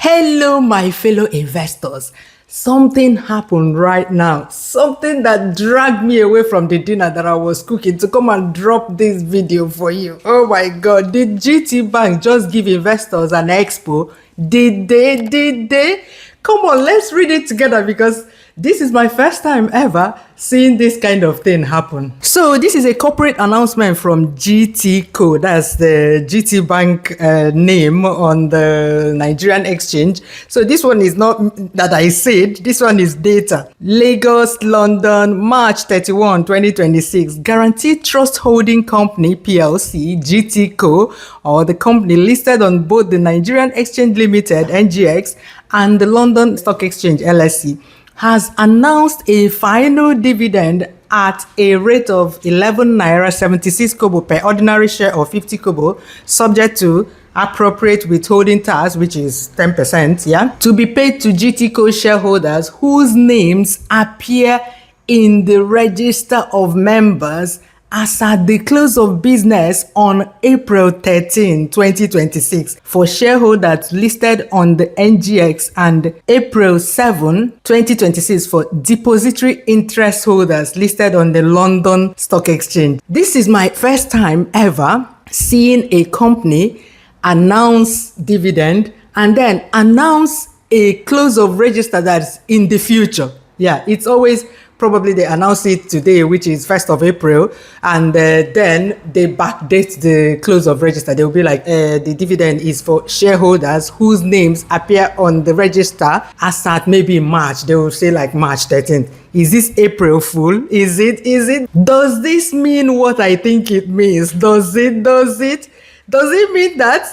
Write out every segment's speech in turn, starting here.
Hello, my fellow investors. Something happened right now. Something that dragged me away from the dinner that I was cooking to come and drop this video for you. Oh my God, did GT Bank just give investors an expo? Did they? Come on, let's read it together because this is my first time ever seeing this kind of thing happen. So this is a corporate announcement from GTCO. That's the GT Bank name on the Nigerian exchange. So this one is not that I said, this one is data. Lagos, London, March 31, 2026. Guaranteed Trust Holding Company, PLC, GTCO, or the company listed on both the Nigerian Exchange Limited, NGX, and the London Stock Exchange, LSE, has announced a final dividend at a rate of 11 naira 76 kobo per ordinary share of 50 kobo, subject to appropriate withholding tax, which is 10%, to be paid to GTCO shareholders whose names appear in the register of members as at the close of business on April 13, 2026 for shareholders listed on the NGX and April 7, 2026 for depository interest holders listed on the London Stock Exchange. This is my first time ever seeing a company announce dividend and then announce a close of register that's in the future. It's always probably they announce it today, which is 1st of April, and then they backdate the close of register. They'll be like, the dividend is for shareholders whose names appear on the register as at maybe March. They will say like March 13th. Is this April Fool? Is it? Does this mean what I think it means? Does it mean that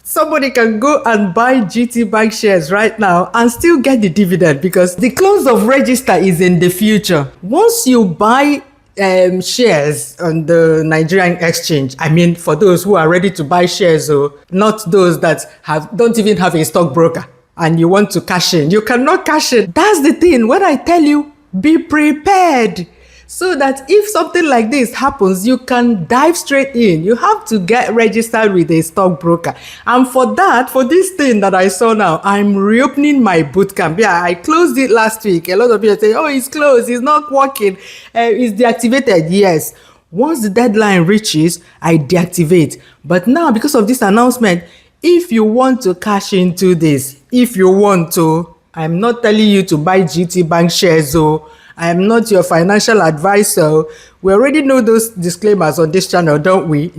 somebody can go and buy GT Bank shares right now and still get the dividend because the close of register is in the future? Once you buy shares on the Nigerian exchange, I mean, for those who are ready to buy shares, not those that don't even have a stockbroker and you want to cash in, you cannot cash in. That's the thing. When I tell you, be prepared. So that if something like this happens, you can dive straight in. You have to get registered with a stockbroker. And for this thing that I saw now, I'm reopening my bootcamp. I closed it last week. A lot of people say, oh, it's closed, it's not working, it's deactivated. Yes. Once the deadline reaches, I deactivate. But now, because of this announcement, if you want to cash into this, I'm not telling you to buy GT Bank shares, I am not your financial advisor. We already know those disclaimers on this channel, don't we?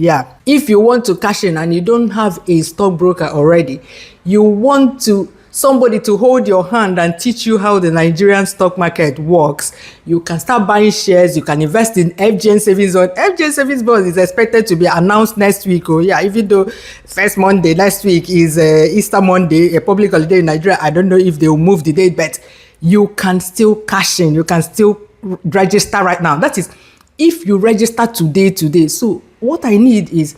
If you want to cash in and you don't have a stockbroker already, you want somebody to hold your hand and teach you how the Nigerian stock market works, you can start buying shares. You can invest in FGN Savings Bond. FGN Savings Bond is expected to be announced next week. Even though first Monday next week is Easter Monday, a public holiday in Nigeria. I don't know if they will move the date, but you can still cash in. You can still register right now. That is, if you register today. So what I need is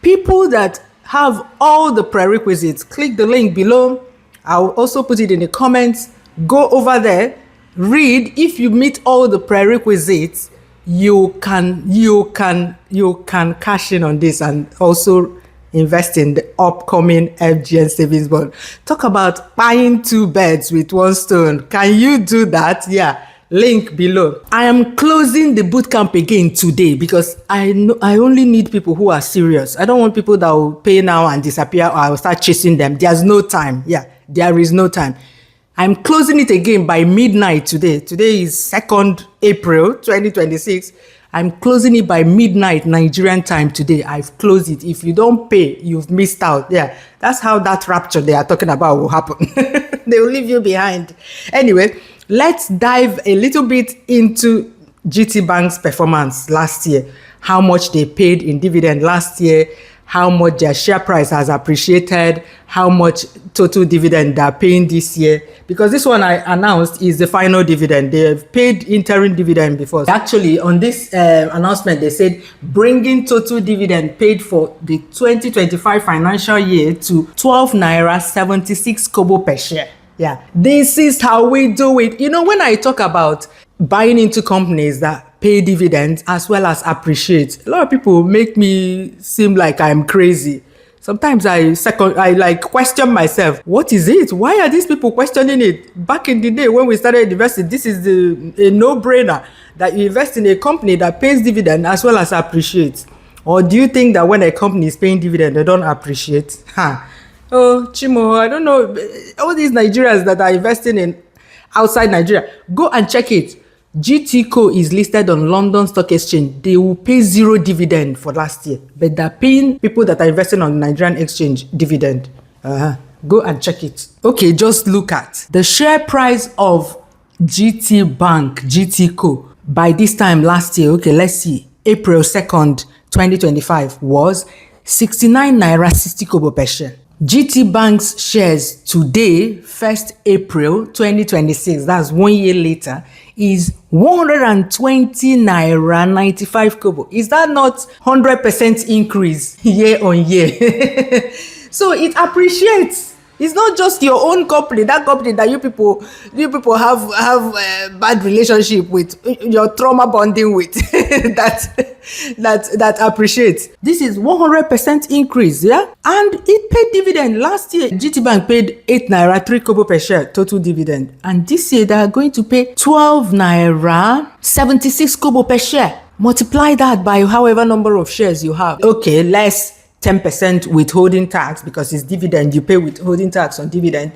people that have all the prerequisites. Click the link below. I'll also put it in the comments. Go over there, read. If you meet all the prerequisites, you can cash in on this and also invest in the upcoming FGN Savings Bond. Talk about buying two birds with one stone. Can you do that? Link below. I am closing the bootcamp again today because I only need people who are serious. I don't want people that will pay now and disappear or I will start chasing them. There's no time. There is no time. I'm closing it again by midnight today. Today is 2nd April 2026. I'm closing it by midnight Nigerian time today. I've closed it. If you don't pay, you've missed out. That's how that rapture they are talking about will happen. They will leave you behind. Anyway, let's dive a little bit into GT Bank's performance last year. How much they paid in dividend last year, how much their share price has appreciated, how much total dividend they're paying this year. Because this one I announced is the final dividend. They've paid interim dividend before. Actually, on this announcement, they said bringing total dividend paid for the 2025 financial year to 12 naira 76 kobo per share. This is how we do it. When I talk about buying into companies that pay dividends as well as appreciate, a lot of people make me seem like I'm crazy. Sometimes I like question myself. What is it? Why are these people questioning it? Back in the day when we started investing, this is a no-brainer that you invest in a company that pays dividend as well as appreciates. Or do you think that when a company is paying dividend, they don't appreciate? Oh, Chimo, I don't know. All these Nigerians that are investing in outside Nigeria, go and check it. GTCO is listed on London Stock Exchange. They will pay 0 dividend for last year, but they're paying people that are investing on the Nigerian exchange dividend. Go and check it. Okay, just look at the share price of GT Bank, GTCO, by this time last year. Okay, let's see. April 2nd, 2025 was 69 naira 60 kobo per share. GT Bank's shares today, 1st April 2026, that's 1 year later, is 120 naira 95 kobo. Is that not 100% increase year on year? So it appreciates. It's not just your own company, that company that you people have a bad relationship with, your trauma bonding with, that appreciates. This is 100% increase, yeah? And it paid dividend. Last year, GT Bank paid 8 naira 3 kobo per share total dividend. And this year, they are going to pay 12 naira 76 kobo per share. Multiply that by however number of shares you have. Okay, less 10% withholding tax, because it's dividend, you pay withholding tax on dividend,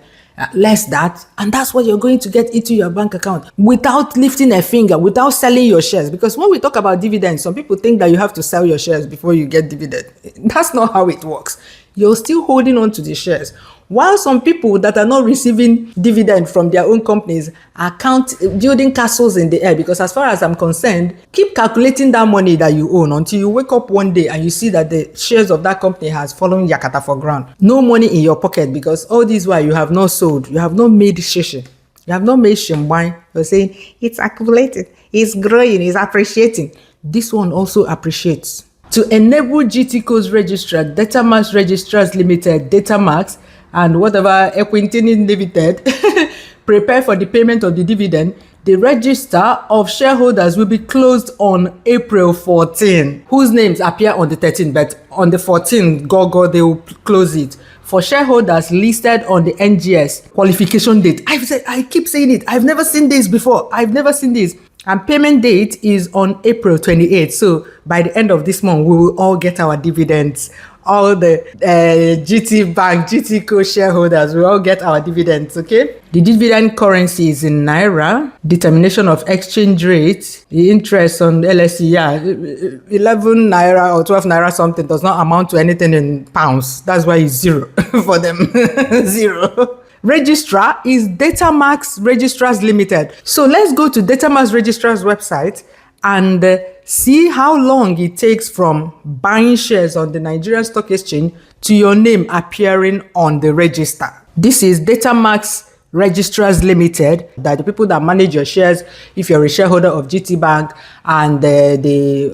less that, and that's what you're going to get into your bank account without lifting a finger, without selling your shares. Because when we talk about dividends, some people think that you have to sell your shares before you get dividend. That's not how it works. You're still holding on to the shares. While some people that are not receiving dividend from their own companies are building castles in the air, because as far as I'm concerned, keep calculating that money that you own until you wake up one day and you see that the shares of that company has fallen yakata for ground. No money in your pocket, because all this while you have not sold, you have not made shishi, you have not made shimbwine. You're saying it's accumulated, it's growing, it's appreciating. This one also appreciates. To enable GTCO's registrar, Datamarks Registrars Limited, Datamarks, and whatever Equintini Limited prepare for the payment of the dividend, the register of shareholders will be closed on April 14, whose names appear on the 13th, but on the 14th, they will close it. For shareholders listed on the NGS qualification date. I keep saying it. I've never seen this before. I've never seen this. And payment date is on April 28th. So by the end of this month, we will all get our dividends. All the GT Bank, GTCO shareholders will all get our dividends, okay? The dividend currency is in Naira. Determination of exchange rate, the interest on LSE, 11 Naira or 12 Naira something does not amount to anything in pounds. That's why it's 0 for them, 0. Registrar is Datamarks Registrars Limited. So let's go to Datamarks Registrars website and see how long it takes from buying shares on the Nigerian Stock Exchange to your name appearing on the register. This is Datamarks Registrars Limited, that the people that manage your shares, if you're a shareholder of GT Bank, and they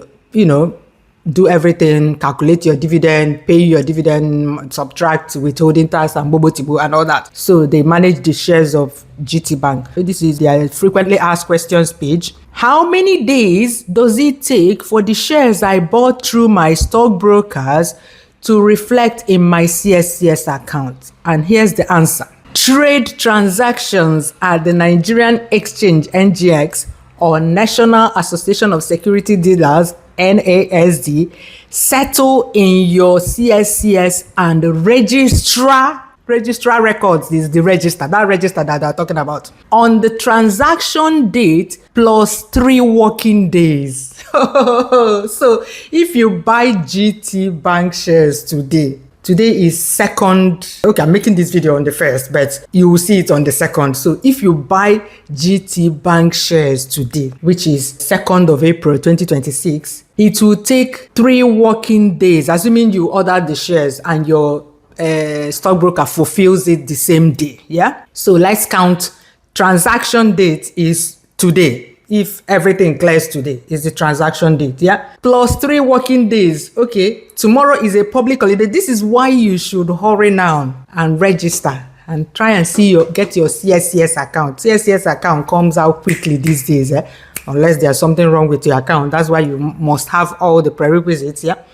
do everything, calculate your dividend, pay your dividend, subtract withholding tax and bobo-tibo and all that. So they manage the shares of GT Bank. This is their frequently asked questions page. How many days does it take for the shares I bought through my stockbrokers to reflect in my CSCS account? And here's the answer. Trade transactions at the Nigerian Exchange, NGX, or National Association of Security Dealers, NASD, settle in your CSCS and registrar records is the register, that register that they're talking about, on the transaction date plus 3 working days. So if you buy GT Bank shares today is 2nd. Okay, I'm making this video on the 1st, but you will see it on the 2nd. So if you buy GT Bank shares today, which is 2nd of April 2026, it will take 3 working days, assuming you order the shares and your stockbroker fulfills it the same day. Yeah. So let's count. Transaction date is today. If everything clears today, is the transaction date, yeah? Plus 3 working days. Okay, tomorrow is a public holiday. This is why you should hurry now and register and try and get your CSCS account. CSCS account comes out quickly these days, unless there's something wrong with your account. That's why you must have all the prerequisites, yeah?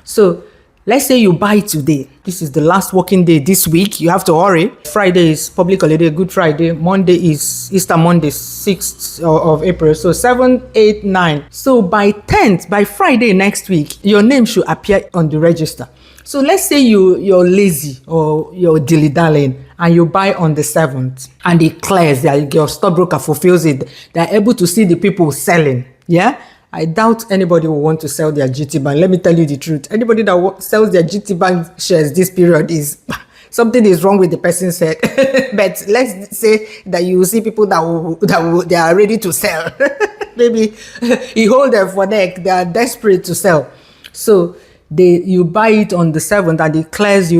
So let's say you buy today. This is the last working day this week. You have to hurry. Friday is public holiday, Good Friday. Monday is Easter Monday, 6th of April. So 7, 8, 9. So by 10th, by Friday next week, your name should appear on the register. So let's say you're lazy or you're dilly-dallying and you buy on the 7th and it clears, that your stockbroker fulfills it. They're able to see the people selling. Yeah? I doubt anybody will want to sell their GT Bank. Let me tell you the truth. Anybody that sells their GT Bank shares this period is something is wrong with the person's head. But let's say that you see people that they are ready to sell. Maybe you hold them for neck. They are desperate to sell. So you buy it on the 7th and it clears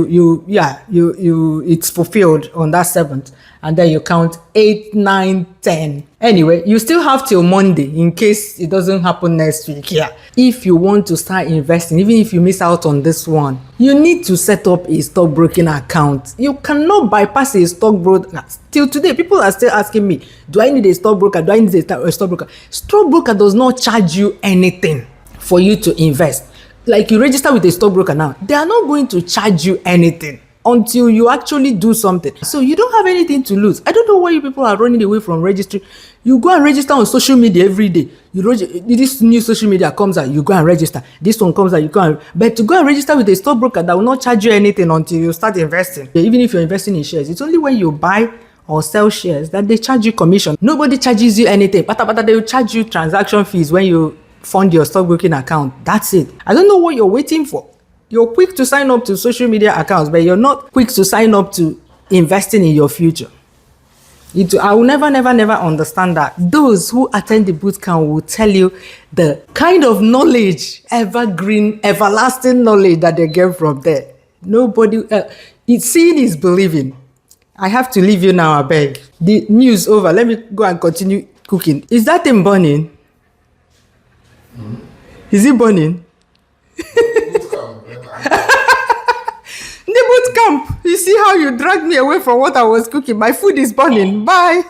it's fulfilled on that 7th, and then you count 8, 9, 10. Anyway, you still have till Monday in case it doesn't happen next week. Yeah, if you want to start investing, even if you miss out on this one, you need to set up a stockbroking account. You cannot bypass a stockbroker. Till today, people are still asking me, do I need a stockbroker? Do I need a stockbroker? Stockbroker does not charge you anything for you to invest. Like, you register with a stockbroker now, they are not going to charge you anything until you actually do something. So you don't have anything to lose. I don't know why you people are running away from registry. You go and register on social media every day. This new social media comes out, you go and register. This one comes out, you go and... But to go and register with a stockbroker that will not charge you anything until you start investing. Even if you're investing in shares, it's only when you buy or sell shares that they charge you commission. Nobody charges you anything. But they will charge you transaction fees when you fund your stockbroking account. That's it. I don't know what you're waiting for. You're quick to sign up to social media accounts, but you're not quick to sign up to investing in your future. I will never understand that. Those who attend the bootcamp will tell you the kind of knowledge, evergreen, everlasting knowledge that they get from there. Nobody, seeing is believing. I have to leave you now, I beg. The news over. Let me go and continue cooking. Is that thing burning? Is it burning? The boot camp. You see how you dragged me away from what I was cooking. My food is burning. Bye.